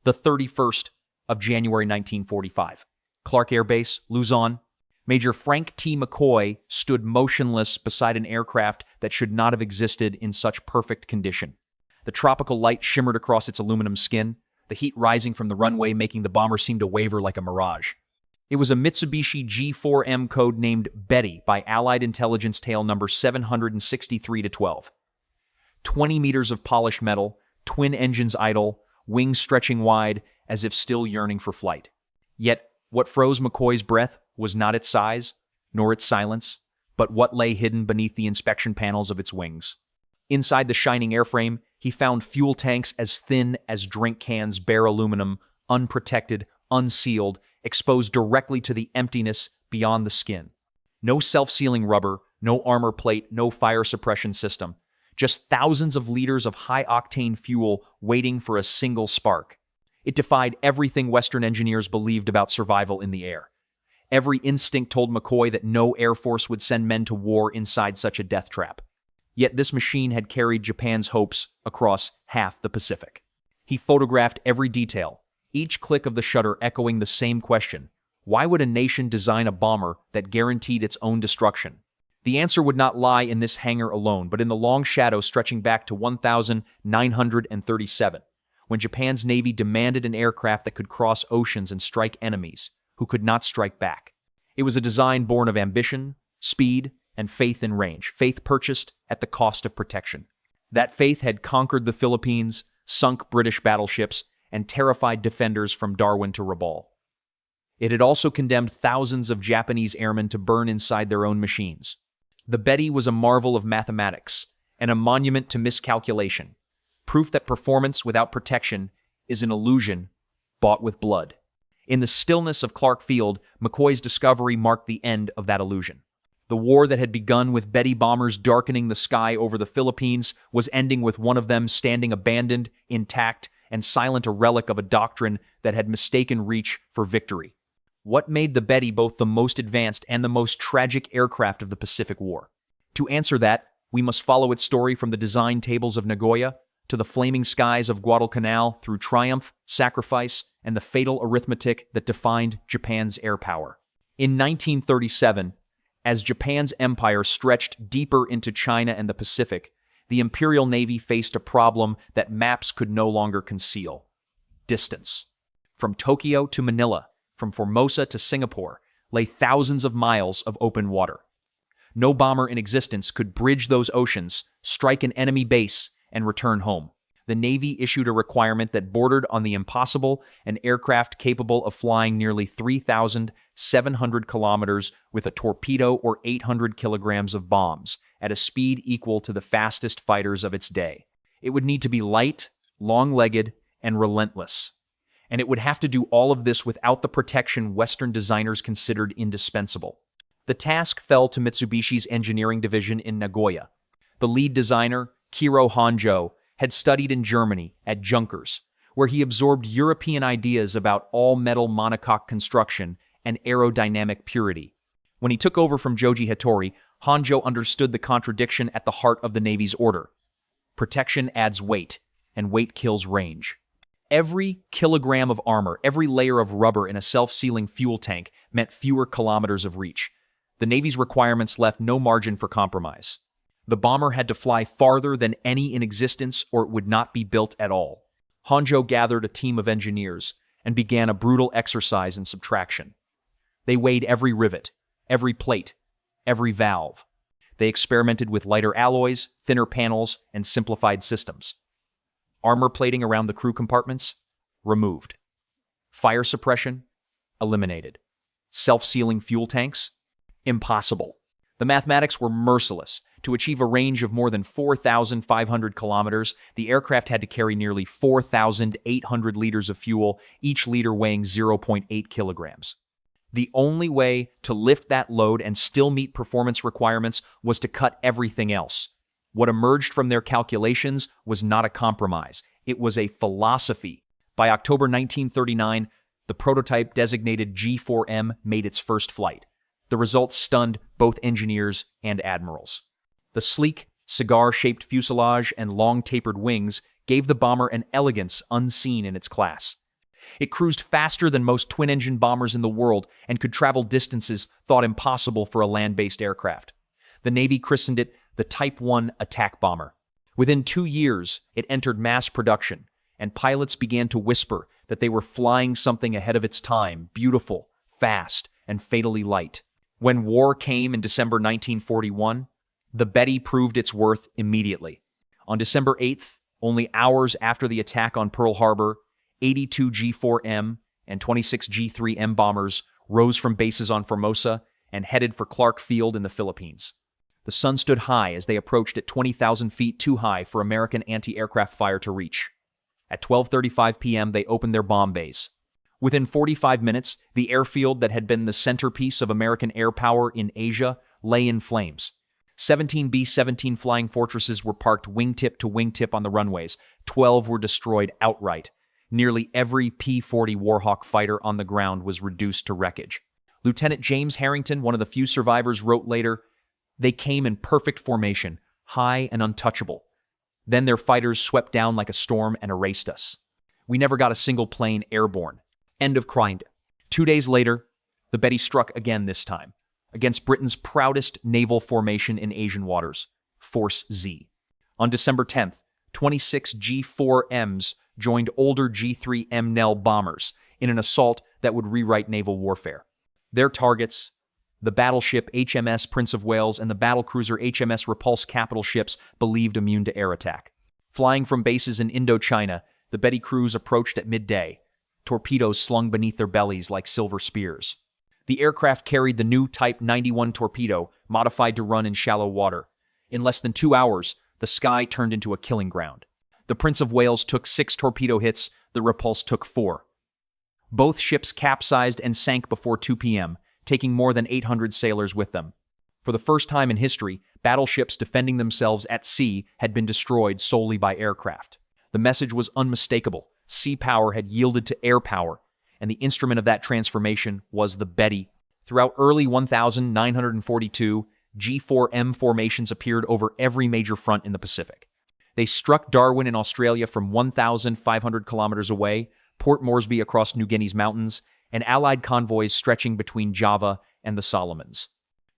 the 31st of January 1945. Clark Air Base, Luzon. Major Frank T. McCoy stood motionless beside an aircraft that should not have existed in such perfect condition. The tropical light shimmered across its aluminum skin, the heat rising from the runway making the bomber seem to waver like a mirage. It was a Mitsubishi G4M code-named Betty by Allied Intelligence Tail number 763-12. 20 meters of polished metal, twin engines idle, wings stretching wide as if still yearning for flight. Yet, what froze McCoy's breath was not its size, nor its silence, but what lay hidden beneath the inspection panels of its wings. Inside the shining airframe, he found fuel tanks as thin as drink cans, bare aluminum, unprotected, unsealed, exposed directly to the emptiness beyond the skin. No self-sealing rubber, no armor plate, no fire suppression system. Just thousands of liters of high-octane fuel waiting for a single spark. It defied everything Western engineers believed about survival in the air. Every instinct told McCoy that no Air Force would send men to war inside such a death trap. Yet this machine had carried Japan's hopes across half the Pacific. He photographed every detail, each click of the shutter echoing the same question: why would a nation design a bomber that guaranteed its own destruction? The answer would not lie in this hangar alone, but in the long shadow stretching back to 1937, when Japan's Navy demanded an aircraft that could cross oceans and strike enemies who could not strike back. It was a design born of ambition, speed, and faith in range, faith purchased at the cost of protection. That faith had conquered the Philippines, sunk British battleships, and terrified defenders from Darwin to Rabaul. It had also condemned thousands of Japanese airmen to burn inside their own machines. The Betty was a marvel of mathematics and a monument to miscalculation, proof that performance without protection is an illusion bought with blood. In the stillness of Clark Field, McCoy's discovery marked the end of that illusion. The war that had begun with Betty bombers darkening the sky over the Philippines was ending with one of them standing abandoned, intact, and silent, a relic of a doctrine that had mistaken reach for victory. What made the Betty both the most advanced and the most tragic aircraft of the Pacific War? To answer that, we must follow its story from the design tables of Nagoya to the flaming skies of Guadalcanal, through triumph, sacrifice, and the fatal arithmetic that defined Japan's air power. In 1937, as Japan's empire stretched deeper into China and the Pacific, the Imperial Navy faced a problem that maps could no longer conceal: distance. From Tokyo to Manila, from Formosa to Singapore, lay thousands of miles of open water. No bomber in existence could bridge those oceans, strike an enemy base, and return home. The Navy issued a requirement that bordered on the impossible: an aircraft capable of flying nearly 3,700 kilometers with a torpedo or 800 kilograms of bombs, at a speed equal to the fastest fighters of its day. It would need to be light, long-legged, and relentless. And it would have to do all of this without the protection Western designers considered indispensable. The task fell to Mitsubishi's engineering division in Nagoya. The lead designer, Kiro Honjo, had studied in Germany at Junkers, where he absorbed European ideas about all-metal monocoque construction and aerodynamic purity. When he took over from Joji Hattori, Honjo understood the contradiction at the heart of the Navy's order. Protection adds weight, and weight kills range. Every kilogram of armor, every layer of rubber in a self-sealing fuel tank meant fewer kilometers of reach. The Navy's requirements left no margin for compromise. The bomber had to fly farther than any in existence, or it would not be built at all. Honjo gathered a team of engineers and began a brutal exercise in subtraction. They weighed every rivet, every plate, every valve. They experimented with lighter alloys, thinner panels, and simplified systems. Armor plating around the crew compartments? Removed. Fire suppression? Eliminated. Self-sealing fuel tanks? Impossible. The mathematics were merciless. To achieve a range of more than 4,500 kilometers, the aircraft had to carry nearly 4,800 liters of fuel, each liter weighing 0.8 kilograms. The only way to lift that load and still meet performance requirements was to cut everything else. What emerged from their calculations was not a compromise. It was a philosophy. By October 1939, the prototype designated G4M made its first flight. The results stunned both engineers and admirals. The sleek, cigar-shaped fuselage and long tapered wings gave the bomber an elegance unseen in its class. It cruised faster than most twin-engine bombers in the world and could travel distances thought impossible for a land-based aircraft. The Navy christened it the Type 1 attack bomber. Within 2 years, it entered mass production, and pilots began to whisper that they were flying something ahead of its time, beautiful, fast, and fatally light. When war came in December 1941, the Betty proved its worth immediately. On December 8th, only hours after the attack on Pearl Harbor, 82 G4M and 26 G3M bombers rose from bases on Formosa and headed for Clark Field in the Philippines. The sun stood high as they approached at 20,000 feet too high for American anti-aircraft fire to reach. At 12:35 p.m., they opened their bomb bays. Within 45 minutes, the airfield that had been the centerpiece of American air power in Asia lay in flames. 17 B-17 flying fortresses were parked wingtip to wingtip on the runways. 12 were destroyed outright. Nearly every P-40 Warhawk fighter on the ground was reduced to wreckage. Lieutenant James Harrington, one of the few survivors, wrote later, "They came in perfect formation, high and untouchable. Then their fighters swept down like a storm and erased us. We never got a single plane airborne." End of crying. 2 days later, the Betty struck again this time, against Britain's proudest naval formation in Asian waters, Force Z. On December 10th, 26 G4Ms joined older G3M Nell bombers in an assault that would rewrite naval warfare. Their targets, the battleship HMS Prince of Wales and the battlecruiser HMS Repulse capital ships believed immune to air attack. Flying from bases in Indochina, the Betty crews approached at midday, torpedoes slung beneath their bellies like silver spears. The aircraft carried the new Type 91 torpedo, modified to run in shallow water. In less than 2 hours, the sky turned into a killing ground. The Prince of Wales took 6 torpedo hits, the Repulse took 4. Both ships capsized and sank before 2 p.m., taking more than 800 sailors with them. For the first time in history, battleships defending themselves at sea had been destroyed solely by aircraft. The message was unmistakable. Sea power had yielded to air power, and the instrument of that transformation was the Betty. Throughout early 1942, G4M formations appeared over every major front in the Pacific. They struck Darwin in Australia from 1,500 kilometers away, Port Moresby across New Guinea's mountains, and Allied convoys stretching between Java and the Solomons.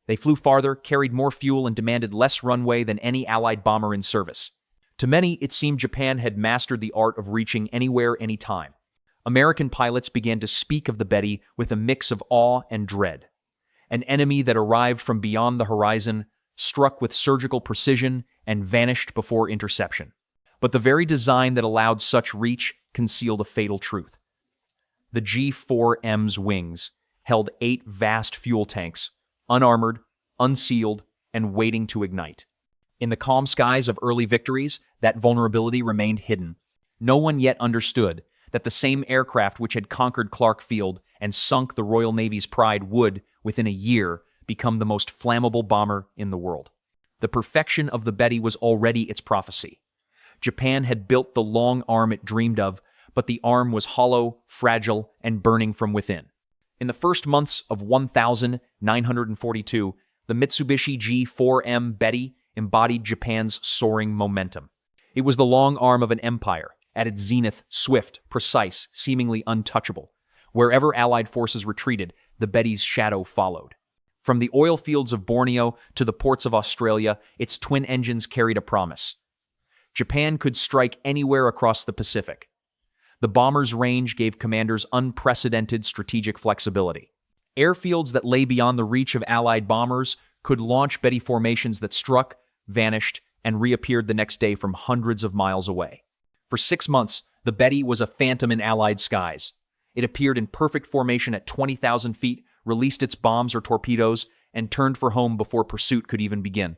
They flew farther, carried more fuel, and demanded less runway than any Allied bomber in service. To many, it seemed Japan had mastered the art of reaching anywhere, anytime. American pilots began to speak of the Betty with a mix of awe and dread. An enemy that arrived from beyond the horizon, struck with surgical precision, and vanished before interception. But the very design that allowed such reach concealed a fatal truth. The G4M's wings held 8 vast fuel tanks, unarmored, unsealed, and waiting to ignite. In the calm skies of early victories, that vulnerability remained hidden. No one yet understood that the same aircraft which had conquered Clark Field and sunk the Royal Navy's pride would, within a year, become the most flammable bomber in the world. The perfection of the Betty was already its prophecy. Japan had built the long arm it dreamed of, but the arm was hollow, fragile, and burning from within. In the first months of 1942, the Mitsubishi G4M Betty embodied Japan's soaring momentum. It was the long arm of an empire, at its zenith, swift, precise, seemingly untouchable. Wherever Allied forces retreated, the Betty's shadow followed. From the oil fields of Borneo to the ports of Australia, its twin engines carried a promise. Japan could strike anywhere across the Pacific. The bomber's range gave commanders unprecedented strategic flexibility. Airfields that lay beyond the reach of Allied bombers could launch Betty formations that struck, vanished, and reappeared the next day from hundreds of miles away. For 6 months, the Betty was a phantom in Allied skies. It appeared in perfect formation at 20,000 feet, released its bombs or torpedoes, and turned for home before pursuit could even begin.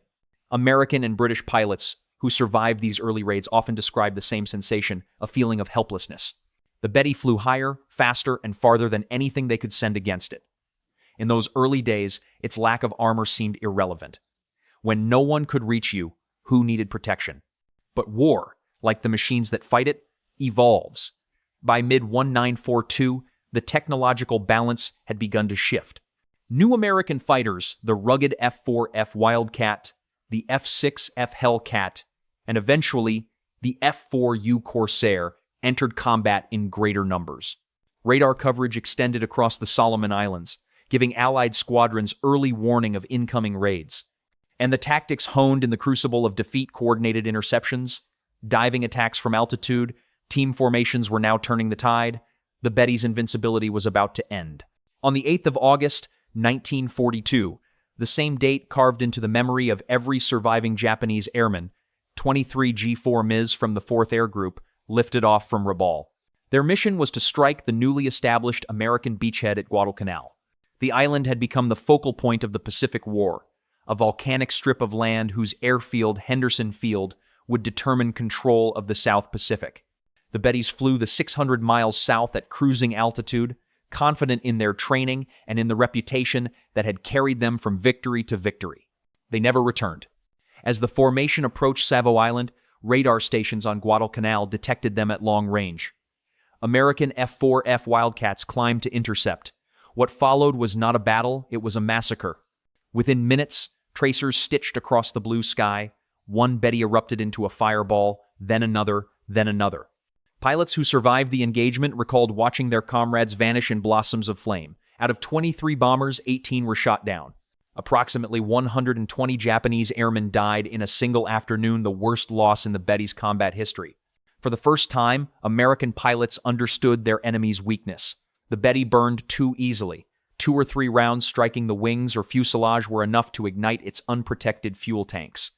American and British pilots who survived these early raids often described the same sensation, a feeling of helplessness. The Betty flew higher, faster, and farther than anything they could send against it. In those early days, its lack of armor seemed irrelevant. When no one could reach you, who needed protection? But war, like the machines that fight it, evolves. By mid-1942, the technological balance had begun to shift. New American fighters, the rugged F-4F Wildcat, the F-6F Hellcat, and eventually the F-4U Corsair, entered combat in greater numbers. Radar coverage extended across the Solomon Islands, giving Allied squadrons early warning of incoming raids. And the tactics honed in the crucible of defeat coordinated interceptions, diving attacks from altitude, team formations were now turning the tide. The Betty's invincibility was about to end. On the 8th of August, 1942, the same date carved into the memory of every surviving Japanese airman, 23 G4Ms from the 4th Air Group lifted off from Rabaul. Their mission was to strike the newly established American beachhead at Guadalcanal. The island had become the focal point of the Pacific War, a volcanic strip of land whose airfield, Henderson Field, would determine control of the South Pacific. The Bettys flew the 600 miles south at cruising altitude, confident in their training and in the reputation that had carried them from victory to victory. They never returned. As the formation approached Savo Island, radar stations on Guadalcanal detected them at long range. American F-4F Wildcats climbed to intercept. What followed was not a battle, it was a massacre. Within minutes, tracers stitched across the blue sky. One Betty erupted into a fireball, then another, then another. Pilots who survived the engagement recalled watching their comrades vanish in blossoms of flame. Out of 23 bombers, 18 were shot down. Approximately 120 Japanese airmen died in a single afternoon, the worst loss in the Betty's combat history. For the first time, American pilots understood their enemy's weakness. The Betty burned too easily. 2 or 3 rounds striking the wings or fuselage were enough to ignite its unprotected fuel tanks.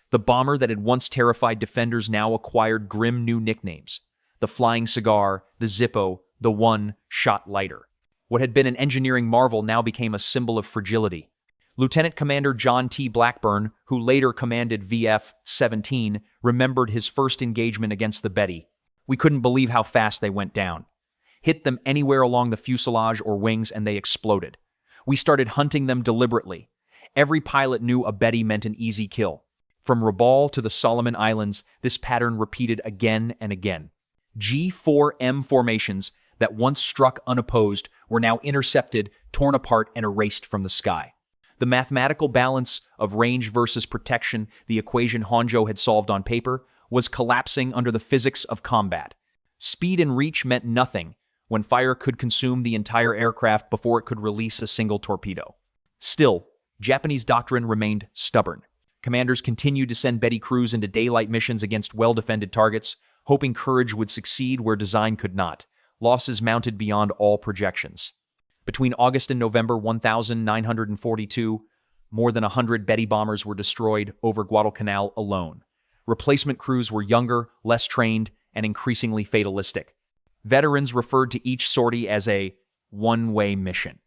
The bomber that had once terrified defenders now acquired grim new nicknames. The Flying Cigar, the Zippo, the One Shot Lighter. What had been an engineering marvel now became a symbol of fragility. Lieutenant Commander John T. Blackburn, who later commanded VF-17, remembered his first engagement against the Betty. We couldn't believe how fast they went down. Hit them anywhere along the fuselage or wings and they exploded. We started hunting them deliberately. Every pilot knew a Betty meant an easy kill. From Rabaul to the Solomon Islands, this pattern repeated again and again. G4M formations that once struck unopposed were now intercepted, torn apart, and erased from the sky. The mathematical balance of range versus protection, the equation Honjo had solved on paper, was collapsing under the physics of combat. Speed and reach meant nothing when fire could consume the entire aircraft before it could release a single torpedo. Still, Japanese doctrine remained stubborn. Commanders continued to send Betty crews into daylight missions against well-defended targets, hoping courage would succeed where design could not. Losses mounted beyond all projections. Between August and November 1942, more than 100 Betty bombers were destroyed over Guadalcanal alone. Replacement crews were younger, less trained, and increasingly fatalistic. Veterans referred to each sortie as a one-way mission.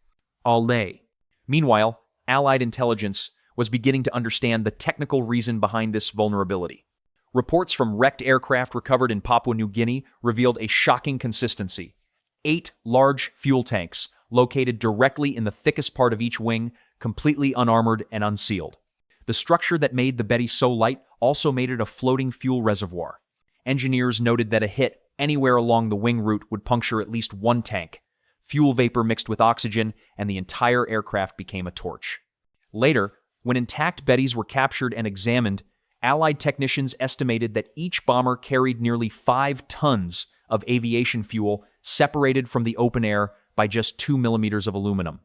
Allez. Meanwhile, Allied intelligence was beginning to understand the technical reason behind this vulnerability. Reports from wrecked aircraft recovered in Papua New Guinea revealed a shocking consistency. 8 large fuel tanks, located directly in the thickest part of each wing, completely unarmored and unsealed. The structure that made the Betty so light also made it a floating fuel reservoir. Engineers noted that a hit anywhere along the wing route would puncture at least one tank. Fuel vapor mixed with oxygen, and the entire aircraft became a torch. Later, when intact Bettys were captured and examined, Allied technicians estimated that each bomber carried nearly 5 tons of aviation fuel separated from the open air by just 2 millimeters of aluminum.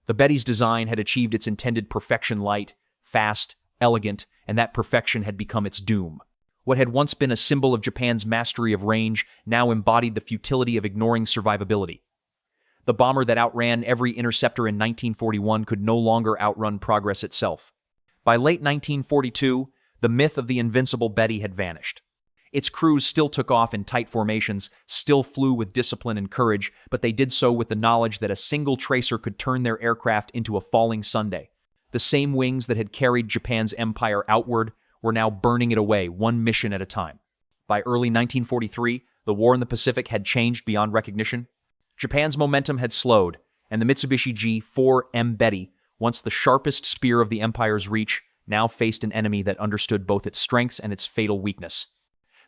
The Betty's design had achieved its intended perfection: light, fast, elegant, and that perfection had become its doom. What had once been a symbol of Japan's mastery of range now embodied the futility of ignoring survivability. The bomber that outran every interceptor in 1941 could no longer outrun progress itself. By late 1942, the myth of the invincible Betty had vanished. Its crews still took off in tight formations, still flew with discipline and courage, but they did so with the knowledge that a single tracer could turn their aircraft into a falling sundae. The same wings that had carried Japan's empire outward were now burning it away, one mission at a time. By early 1943, the war in the Pacific had changed beyond recognition. Japan's momentum had slowed, and the Mitsubishi G4M Betty, once the sharpest spear of the empire's reach, now faced an enemy that understood both its strengths and its fatal weakness.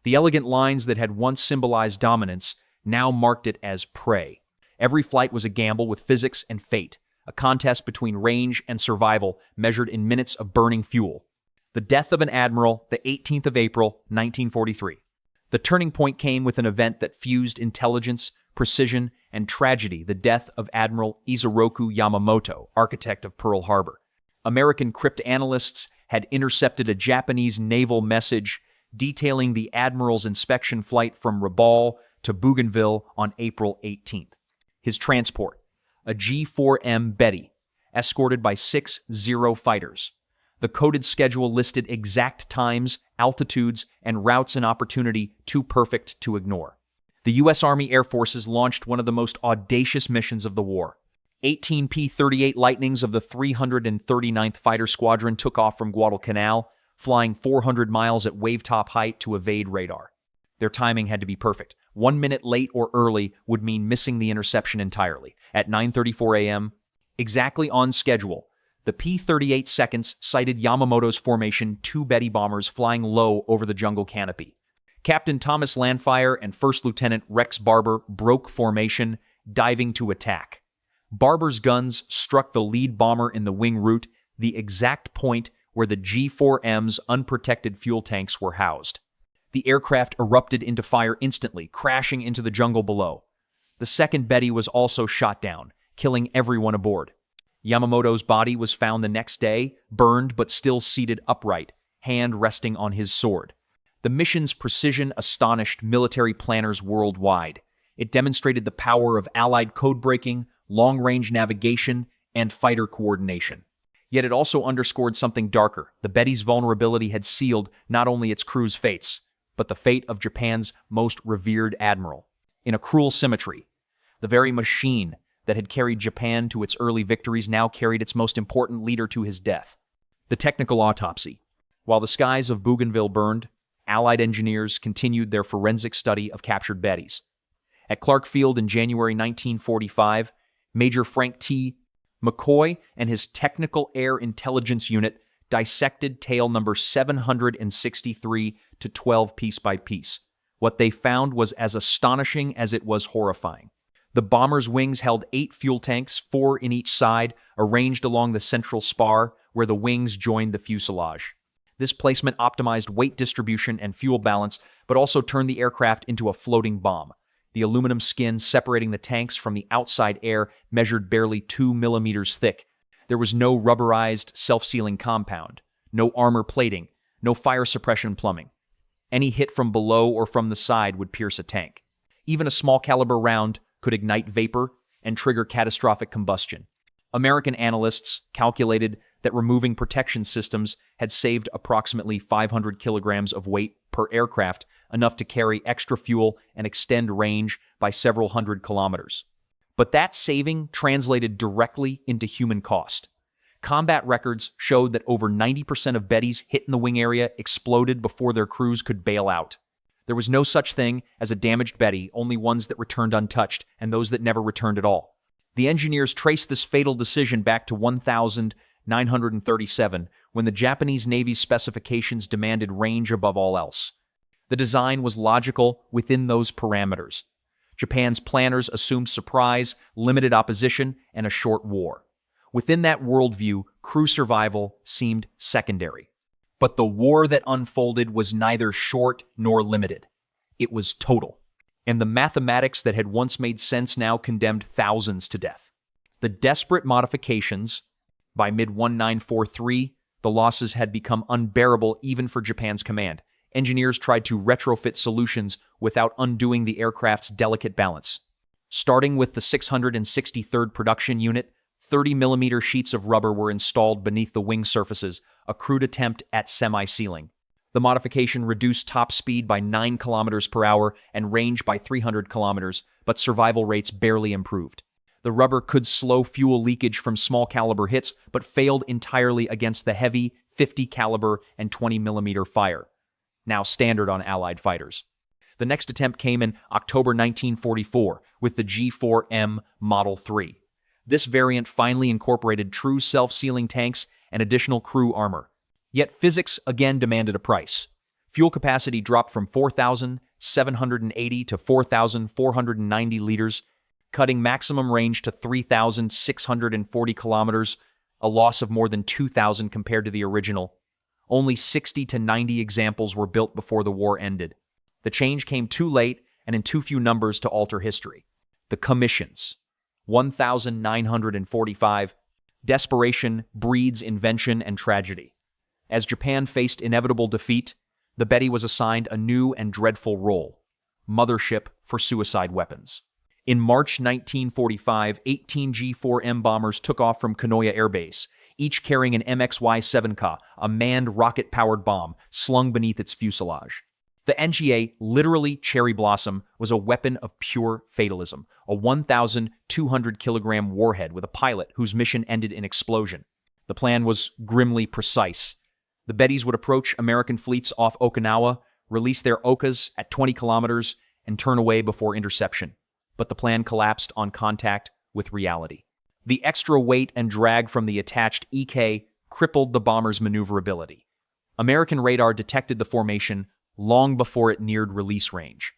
The elegant lines that had once symbolized dominance now marked it as prey. Every flight was a gamble with physics and fate, a contest between range and survival measured in minutes of burning fuel. The death of an admiral, the 18th of April, 1943. The turning point came with an event that fused intelligence, precision, and tragedy, the death of Admiral Isoroku Yamamoto, architect of Pearl Harbor. American cryptanalysts had intercepted a Japanese naval message detailing the admiral's inspection flight from Rabaul to Bougainville on April 18th. His transport, a G4M Betty, escorted by 6 Zero fighters. The coded schedule listed exact times, altitudes, and routes in opportunity too perfect to ignore. The U.S. Army Air Forces launched one of the most audacious missions of the war. 18 P-38 Lightnings of the 339th Fighter Squadron took off from Guadalcanal, flying 400 miles at wave-top height to evade radar. Their timing had to be perfect. 1 minute late or early would mean missing the interception entirely. At 9:34 a.m., exactly on schedule, the P-38 seconds sighted Yamamoto's formation, 2 Betty bombers flying low over the jungle canopy. Captain Thomas Landfire and First Lieutenant Rex Barber broke formation, diving to attack. Barber's guns struck the lead bomber in the wing root, the exact point where the G4M's unprotected fuel tanks were housed. The aircraft erupted into fire instantly, crashing into the jungle below. The second Betty was also shot down, killing everyone aboard. Yamamoto's body was found the next day, burned but still seated upright, hand resting on his sword. The mission's precision astonished military planners worldwide. It demonstrated the power of Allied code-breaking, long-range navigation, and fighter coordination. Yet it also underscored something darker. The Betty's vulnerability had sealed not only its crew's fates, but the fate of Japan's most revered admiral. In a cruel symmetry, the very machine that had carried Japan to its early victories now carried its most important leader to his death. The technical autopsy. While the skies of Bougainville burned, Allied engineers continued their forensic study of captured Bettys. At Clark Field in January 1945, Major Frank T. McCoy and his Technical Air Intelligence Unit dissected tail number 763 to 12 piece by piece. What they found was as astonishing as it was horrifying. The bomber's wings held 8 fuel tanks, 4 in each side, arranged along the central spar where the wings joined the fuselage. This placement optimized weight distribution and fuel balance, but also turned the aircraft into a floating bomb. The aluminum skin separating the tanks from the outside air measured barely 2 millimeters thick. There was no rubberized, self-sealing compound, no armor plating, no fire suppression plumbing. Any hit from below or from the side would pierce a tank. Even a small caliber round could ignite vapor and trigger catastrophic combustion. American analysts calculated that removing protection systems had saved approximately 500 kilograms of weight per aircraft, enough to carry extra fuel and extend range by several hundred kilometers. But that saving translated directly into human cost. Combat records showed that over 90% of Bettys hit in the wing area exploded before their crews could bail out. There was no such thing as a damaged Betty, only ones that returned untouched and those that never returned at all. The engineers traced this fatal decision back to 1937, when the Japanese Navy's specifications demanded range above all else. The design was logical within those parameters. Japan's planners assumed surprise, limited opposition, and a short war. Within that worldview, crew survival seemed secondary. But the war that unfolded was neither short nor limited. It was total. And the mathematics that had once made sense now condemned thousands to death. The desperate modifications, by mid-1943, the losses had become unbearable even for Japan's command. Engineers tried to retrofit solutions without undoing the aircraft's delicate balance. Starting with the 663rd Production Unit, 30mm sheets of rubber were installed beneath the wing surfaces, a crude attempt at semi-sealing. The modification reduced top speed by 9 kilometers per hour and range by 300 kilometers, but survival rates barely improved. The rubber could slow fuel leakage from small caliber hits, but failed entirely against the heavy 50 caliber and 20mm fire, now standard on Allied fighters. The next attempt came in October 1944 with the G4M Model 3. This variant finally incorporated true self-sealing tanks and additional crew armor. Yet physics again demanded a price. Fuel capacity dropped from 4,780 to 4,490 liters, cutting maximum range to 3,640 kilometers, a loss of more than 2,000 compared to the original. Only 60 to 90 examples were built before the war ended. The change came too late and in too few numbers to alter history. The commissions. 1,945. Desperation breeds invention and tragedy. As Japan faced inevitable defeat, the Betty was assigned a new and dreadful role: mothership for suicide weapons. In March 1945, 18 G4M bombers took off from Kanoya Air Base, each carrying an MXY-7K, a manned rocket-powered bomb, slung beneath its fuselage. The NGA, literally cherry blossom, was a weapon of pure fatalism, a 1,200-kilogram warhead with a pilot whose mission ended in explosion. The plan was grimly precise. The Bettys would approach American fleets off Okinawa, release their Okas at 20 kilometers, and turn away before interception. But the plan collapsed on contact with reality. The extra weight and drag from the attached EK crippled the bomber's maneuverability. American radar detected the formation long before it neared release range.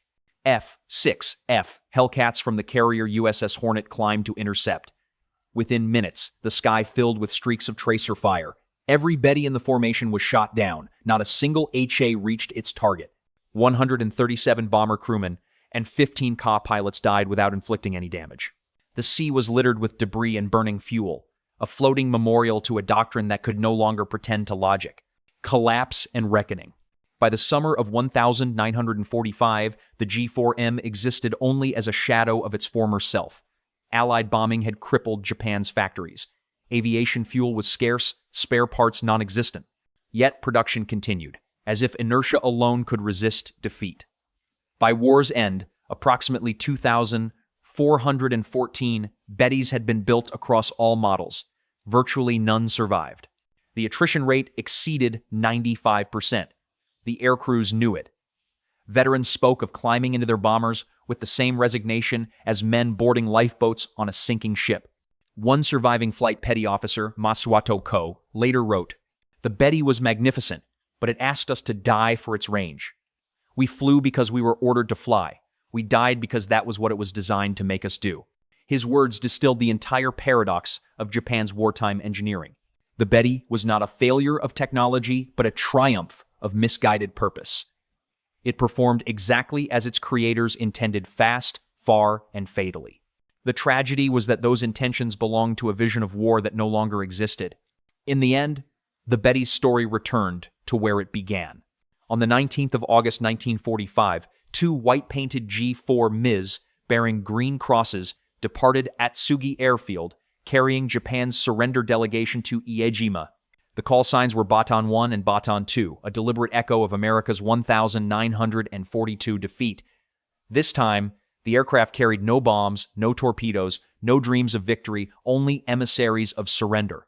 F-6F Hellcats from the carrier USS Hornet climbed to intercept. Within minutes, the sky filled with streaks of tracer fire. Every Betty in the formation was shot down. Not a single HA reached its target. 137 bomber crewmen and 15 Ka pilots died without inflicting any damage. The sea was littered with debris and burning fuel, a floating memorial to a doctrine that could no longer pretend to logic. Collapse and reckoning. By the summer of 1945, the G4M existed only as a shadow of its former self. Allied bombing had crippled Japan's factories. Aviation fuel was scarce, spare parts non-existent. Yet production continued, as if inertia alone could resist defeat. By war's end, approximately 2,414 Bettys had been built across all models. Virtually none survived. The attrition rate exceeded 95%. The air crews knew it. Veterans spoke of climbing into their bombers with the same resignation as men boarding lifeboats on a sinking ship. One surviving flight petty officer, Masuato Ko, later wrote, "The Betty was magnificent, but it asked us to die for its range. We flew because we were ordered to fly. We died because that was what it was designed to make us do." His words distilled the entire paradox of Japan's wartime engineering. The Betty was not a failure of technology, but a triumph of misguided purpose. It performed exactly as its creators intended: fast, far, and fatally. The tragedy was that those intentions belonged to a vision of war that no longer existed. In the end, the Betty's story returned to where it began. On the 19th of August 1945, two white-painted G4Ms bearing green crosses departed Atsugi Airfield, carrying Japan's surrender delegation to Iejima. The call signs were Baton 1 and Baton 2, a deliberate echo of America's 1,942 defeat. This time, the aircraft carried no bombs, no torpedoes, no dreams of victory, only emissaries of surrender.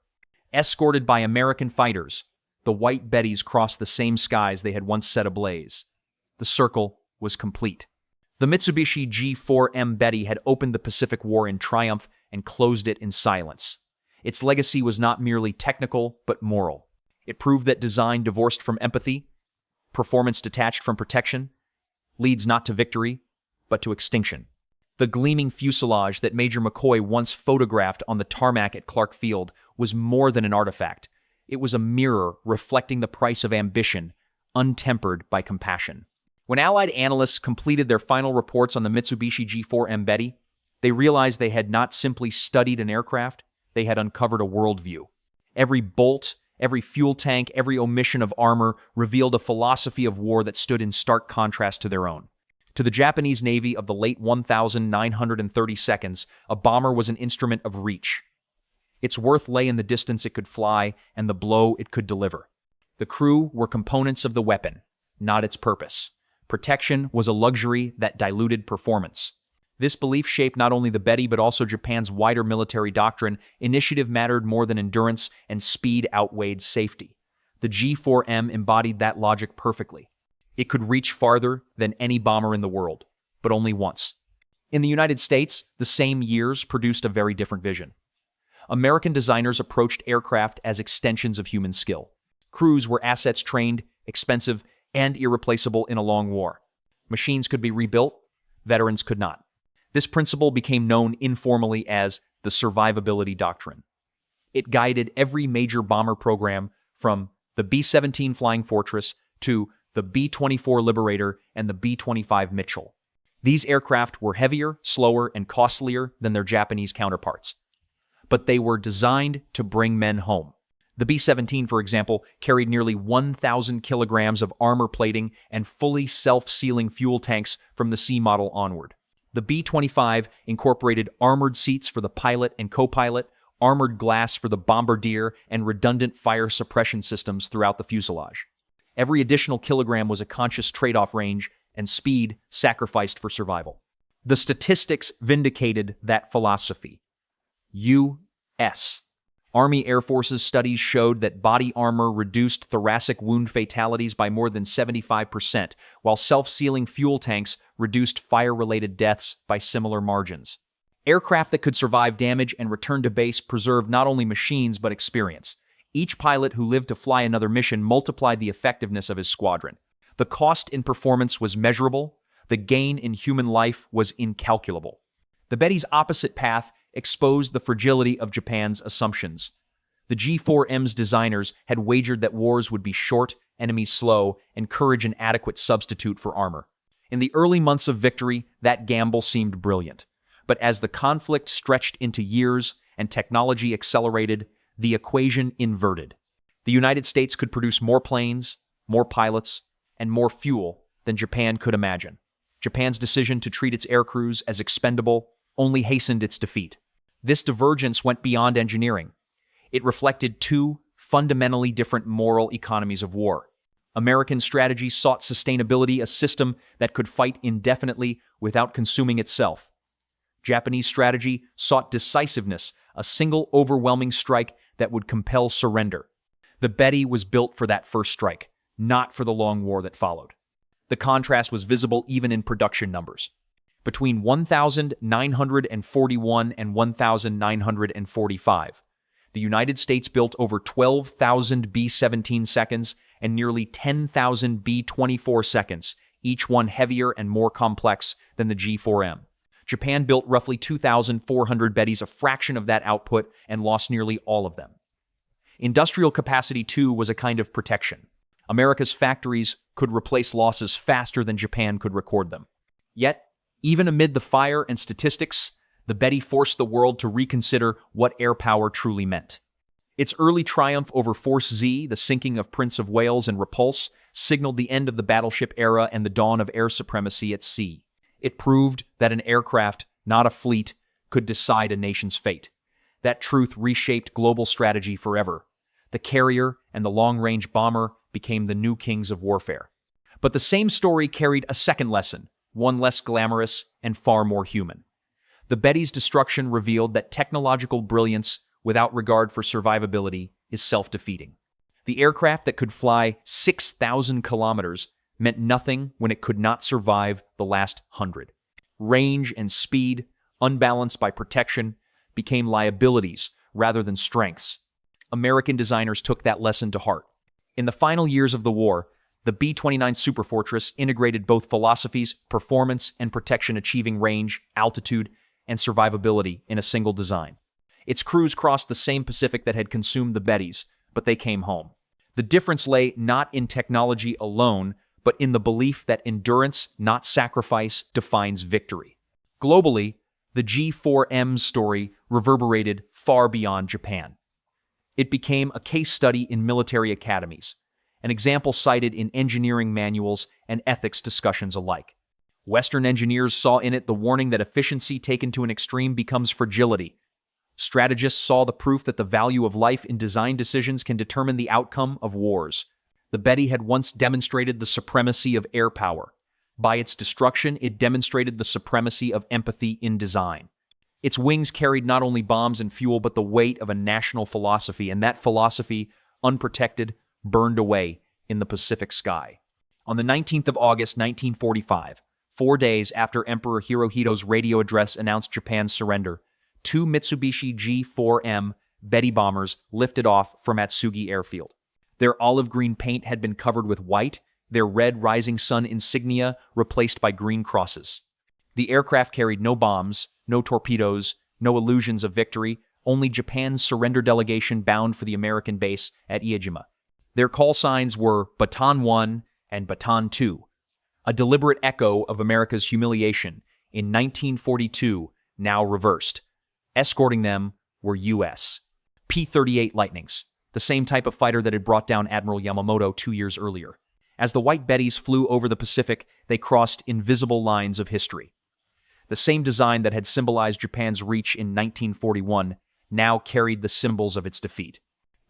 Escorted by American fighters, the white Bettys crossed the same skies they had once set ablaze. The circle was complete. The Mitsubishi G4M Betty had opened the Pacific War in triumph and closed it in silence. Its legacy was not merely technical, but moral. It proved that design divorced from empathy, performance detached from protection, leads not to victory, but to extinction. The gleaming fuselage that Major McCoy once photographed on the tarmac at Clark Field was more than an artifact. It was a mirror reflecting the price of ambition, untempered by compassion. When Allied analysts completed their final reports on the Mitsubishi G4M Betty, they realized they had not simply studied an aircraft, they had uncovered a worldview. Every bolt, every fuel tank, every omission of armor revealed a philosophy of war that stood in stark contrast to their own. To the Japanese Navy of the late 1932, a bomber was an instrument of reach. Its worth lay in the distance it could fly and the blow it could deliver. The crew were components of the weapon, not its purpose. Protection was a luxury that diluted performance. This belief shaped not only the Betty but also Japan's wider military doctrine. Initiative mattered more than endurance, and speed outweighed safety. The G4M embodied that logic perfectly. It could reach farther than any bomber in the world, but only once. In the United States, the same years produced a very different vision. American designers approached aircraft as extensions of human skill. Crews were assets trained, expensive, and irreplaceable in a long war. Machines could be rebuilt, veterans could not. This principle became known informally as the survivability doctrine. It guided every major bomber program from the B-17 Flying Fortress to the B-24 Liberator and the B-25 Mitchell. These aircraft were heavier, slower, and costlier than their Japanese counterparts. But they were designed to bring men home. The B-17, for example, carried nearly 1,000 kilograms of armor plating and fully self-sealing fuel tanks from the C model onward. The B-25 incorporated armored seats for the pilot and co-pilot, armored glass for the bombardier, and redundant fire suppression systems throughout the fuselage. Every additional kilogram was a conscious trade-off, range and speed sacrificed for survival. The statistics vindicated that philosophy. U.S. Army Air Force's studies showed that body armor reduced thoracic wound fatalities by more than 75%, while self-sealing fuel tanks reduced fire-related deaths by similar margins. Aircraft that could survive damage and return to base preserved not only machines but experience. Each pilot who lived to fly another mission multiplied the effectiveness of his squadron. The cost in performance was measurable. The gain in human life was incalculable. The Betty's opposite path exposed the fragility of Japan's assumptions. The G4M's designers had wagered that wars would be short, enemies slow, and courage an adequate substitute for armor. In the early months of victory, that gamble seemed brilliant. But as the conflict stretched into years and technology accelerated, the equation inverted. The United States could produce more planes, more pilots, and more fuel than Japan could imagine. Japan's decision to treat its aircrews as expendable only hastened its defeat. This divergence went beyond engineering. It reflected two fundamentally different moral economies of war. American strategy sought sustainability, a system that could fight indefinitely without consuming itself. Japanese strategy sought decisiveness, a single overwhelming strike that would compel surrender. The Betty was built for that first strike, not for the long war that followed. The contrast was visible even in production numbers. Between 1,941 and 1,945, the United States built over 12,000 B-17 seconds and nearly 10,000 B-24 seconds, each one heavier and more complex than the G4M. Japan built roughly 2,400 Bettys, a fraction of that output, and lost nearly all of them. Industrial capacity, too, was a kind of protection. America's factories could replace losses faster than Japan could record them. Yet, even amid the fire and statistics, the Betty forced the world to reconsider what air power truly meant. Its early triumph over Force Z, the sinking of Prince of Wales and Repulse, signaled the end of the battleship era and the dawn of air supremacy at sea. It proved that an aircraft, not a fleet, could decide a nation's fate. That truth reshaped global strategy forever. The carrier and the long-range bomber became the new kings of warfare. But the same story carried a second lesson, one less glamorous and far more human. The Betty's destruction revealed that technological brilliance without regard for survivability is self-defeating. The aircraft that could fly 6,000 kilometers meant nothing when it could not survive the last 100. Range and speed, unbalanced by protection, became liabilities rather than strengths. American designers took that lesson to heart. In the final years of the war, the B-29 Superfortress integrated both philosophies, performance and protection, achieving range, altitude, and survivability in a single design. Its crews crossed the same Pacific that had consumed the Bettys, but they came home. The difference lay not in technology alone, but in the belief that endurance, not sacrifice, defines victory. Globally, the G4M's story reverberated far beyond Japan. It became a case study in military academies, an example cited in engineering manuals and ethics discussions alike. Western engineers saw in it the warning that efficiency taken to an extreme becomes fragility. Strategists saw the proof that the value of life in design decisions can determine the outcome of wars. The Betty had once demonstrated the supremacy of air power. By its destruction, it demonstrated the supremacy of empathy in design. Its wings carried not only bombs and fuel, but the weight of a national philosophy, and that philosophy, unprotected, burned away in the Pacific sky. On the 19th of August, 1945, 4 days after Emperor Hirohito's radio address announced Japan's surrender, 2 Mitsubishi G4M Betty bombers lifted off from Atsugi Airfield. Their olive green paint had been covered with white, their red rising sun insignia replaced by green crosses. The aircraft carried no bombs, no torpedoes, no illusions of victory, only Japan's surrender delegation bound for the American base at Iejima. Their call signs were Baton 1 and Baton 2. a deliberate echo of America's humiliation in 1942, now reversed. Escorting them were U.S. P-38 Lightnings, the same type of fighter that had brought down Admiral Yamamoto 2 years earlier. As the White Betties flew over the Pacific, they crossed invisible lines of history. The same design that had symbolized Japan's reach in 1941 now carried the symbols of its defeat.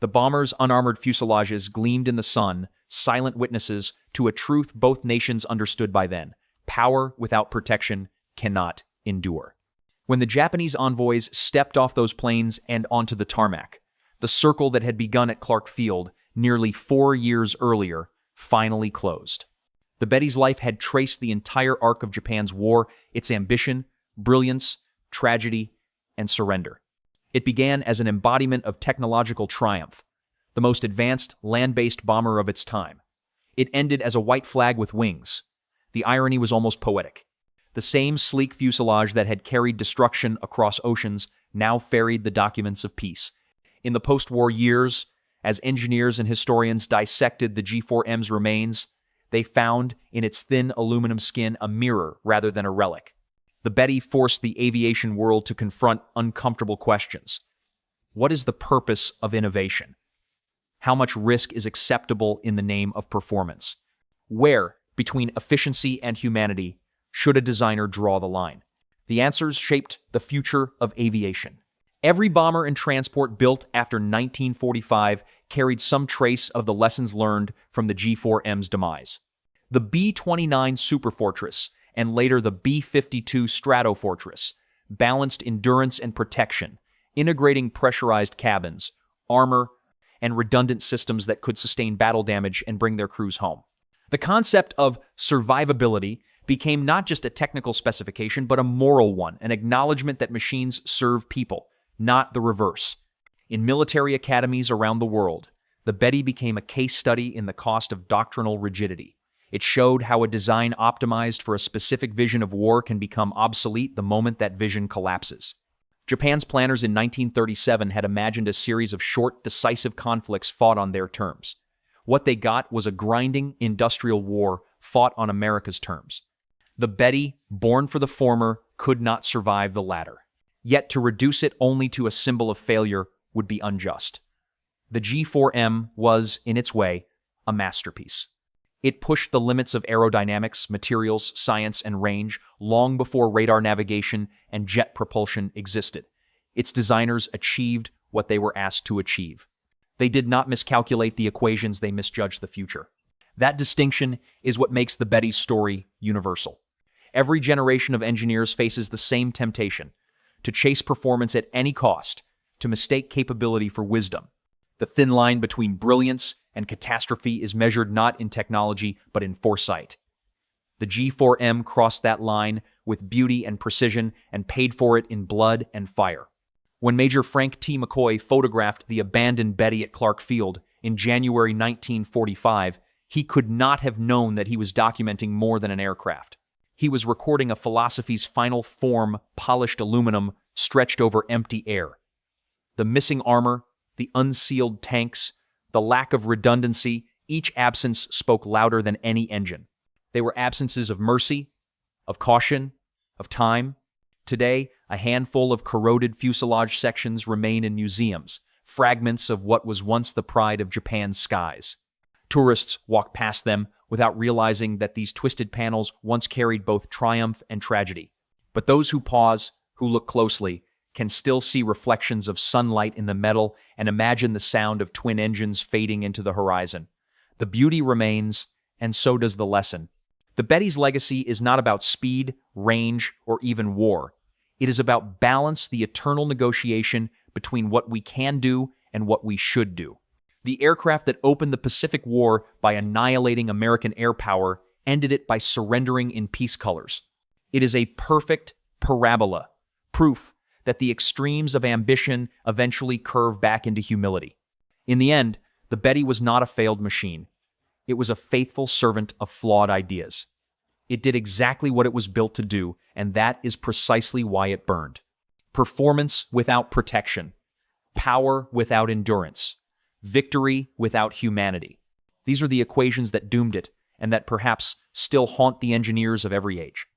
The bombers' unarmored fuselages gleamed in the sun, silent witnesses to a truth both nations understood by then: power without protection cannot endure. When the Japanese envoys stepped off those planes and onto the tarmac, the circle that had begun at Clark Field nearly 4 years earlier finally closed. The Betty's life had traced the entire arc of Japan's war, its ambition, brilliance, tragedy, and surrender. It began as an embodiment of technological triumph, the most advanced land-based bomber of its time. It ended as a white flag with wings. The irony was almost poetic. The same sleek fuselage that had carried destruction across oceans now ferried the documents of peace. In the post-war years, as engineers and historians dissected the G4M's remains, they found in its thin aluminum skin a mirror rather than a relic. The Betty forced the aviation world to confront uncomfortable questions. What is the purpose of innovation? How much risk is acceptable in the name of performance? Where, between efficiency and humanity, should a designer draw the line? The answers shaped the future of aviation. Every bomber and transport built after 1945 carried some trace of the lessons learned from the G4M's demise. The B-29 Superfortress and later the B-52 Stratofortress balanced endurance and protection, integrating pressurized cabins, armor, and redundant systems that could sustain battle damage and bring their crews home. The concept of survivability became not just a technical specification, but a moral one, an acknowledgement that machines serve people, not the reverse. In military academies around the world, the Betty became a case study in the cost of doctrinal rigidity. It showed how a design optimized for a specific vision of war can become obsolete the moment that vision collapses. Japan's planners in 1937 had imagined a series of short, decisive conflicts fought on their terms. What they got was a grinding industrial war fought on America's terms. The Betty, born for the former, could not survive the latter. Yet to reduce it only to a symbol of failure would be unjust. The G4M was, in its way, a masterpiece. It pushed the limits of aerodynamics, materials, science, and range long before radar navigation and jet propulsion existed. Its designers achieved what they were asked to achieve. They did not miscalculate the equations, they misjudged the future. That distinction is what makes the Betty's story universal. Every generation of engineers faces the same temptation: to chase performance at any cost, to mistake capability for wisdom. The thin line between brilliance and catastrophe is measured not in technology, but in foresight. The G4M crossed that line with beauty and precision and paid for it in blood and fire. When Major Frank T. McCoy photographed the abandoned Betty at Clark Field in January 1945, he could not have known that he was documenting more than an aircraft. He was recording a philosophy's final form, polished aluminum, stretched over empty air. The missing armor, the unsealed tanks, the lack of redundancy, each absence spoke louder than any engine. They were absences of mercy, of caution, of time. Today, a handful of corroded fuselage sections remain in museums, fragments of what was once the pride of Japan's skies. Tourists walk past them without realizing that these twisted panels once carried both triumph and tragedy. But those who pause, who look closely, can still see reflections of sunlight in the metal and imagine the sound of twin engines fading into the horizon. The beauty remains, and so does the lesson. The Betty's legacy is not about speed, range, or even war. It is about balance, the eternal negotiation between what we can do and what we should do. The aircraft that opened the Pacific War by annihilating American air power ended it by surrendering in peace colors. It is a perfect parabola, proof that the extremes of ambition eventually curve back into humility. In the end, the Betty was not a failed machine. It was a faithful servant of flawed ideas. It did exactly what it was built to do, and that is precisely why it burned. Performance without protection. Power without endurance. Victory without humanity. These are the equations that doomed it, and that perhaps still haunt the engineers of every age.